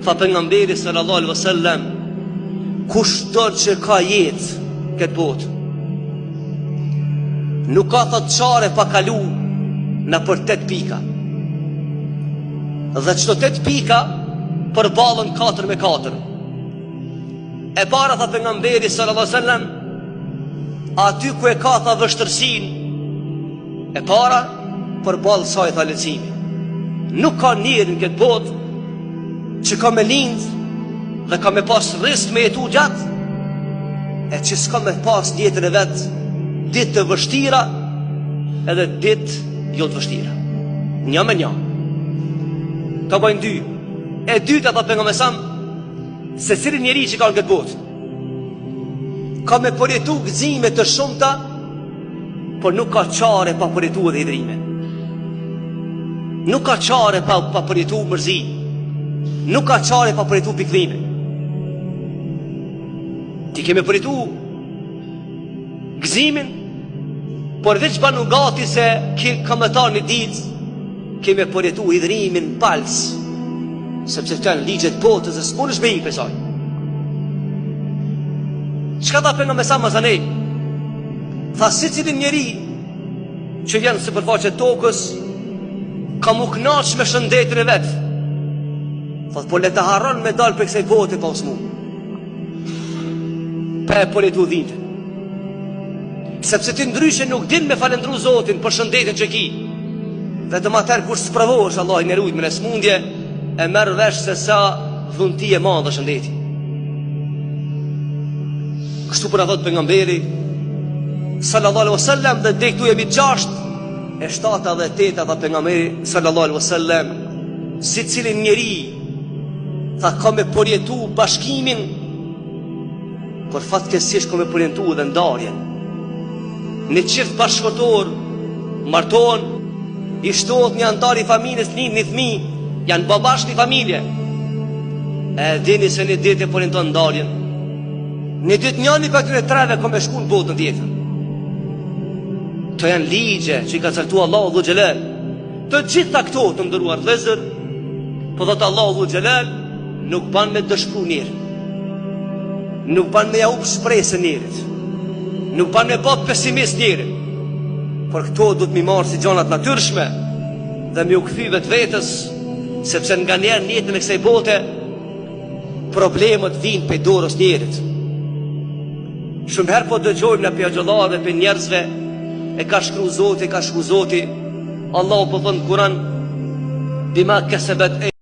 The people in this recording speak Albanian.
Tha pejgamberi sallallahu alaihi wasallam, kushdo që ka jetë këtë botë, nuk ka thot çare pa kalu në për 8 pika. Dhe çdo 8 pika përballën 4 me 4. E para tha pejgamberi sallallahu alaihi wasallam, aty ku e ka tha vështërsinë, e para përballë saj tha lehtësimi. Nuk ka njeri në këtë botë që ka me lindë dhe ka me pas risk me jetu gjatë, e që s'ka me pas jetën e vetë ditë të vështira edhe ditë jo të vështira. Një me një ka bojnë dy. E dyta tha pejgamberi sa se cili njeri që ka në këtë botë ka me përjetu gëzime të shumta, por nuk ka qare pa përjetu edhe hidrime. Nuk ka qare pa përjetu mërzi. Nuk ka qare pa përjetu pikëllime. Ti keme përjetu gëzimin, por veç banu gati se ka me ta një ditë, keme përjetu hidrimin palës, sepse të janë ligjet botës dhe s'mun është me i pesaj. Qka ta për nga me sa mazanej? Tha si cilin njeri që vjenë së përfaqe tokës ka mu knaq me shëndetin e vetë. Tha po le të harron me dalë për kësaj bote pa usmu, pe për e tu dhinte, sepse ti ndryshe nuk din me falendru Zotin për shëndetin që ki. Dhe të mater kur së pravosh Allah i nërujt me në smundje, e merë vesh se sa dhunti e ma dhe shëndeti. Kështu për a thot pejgamberi sallallahu alaihi wasallam, dhe dhe këtu jemi 6 e 7 dhe 8 dhe pejgamberi sallallahu alaihi wasallam, si cilin njeri tha ka me përjetu bashkimin, por fatkesish ka me përjetu dhe ndarjen. Në qift bashkëtor marton, i shtohet një antar i familjes, një thmi, janë babash një familje, e dini se një ditë e përjeton ndarjen. Një ditë njani për këtëre 3 ka me shku në botën tjetër. Të janë ligje që i ka caktu Allahu dhu Gjelal. Të gjitha këto të ndëruar vëllezër, po dhëtë Allahu dhu Gjelal nuk ban me dëshpru njerë, nuk ban me ja up shpresë njerit, nuk ban me bot pesimist njerit, por këto du të mi marë si gjanat natyrshme dhe mi u këthy vetë vetës, sepse nga njerë njetën e kësaj bote problemet vinë pe dorës njerit. Shumë herë po dëgjojmë në pjagjolla dhe për njerëzve, e ka shkru Zoti, ka shku Zoti, Allahu po thënë Kur'an, bima kesebet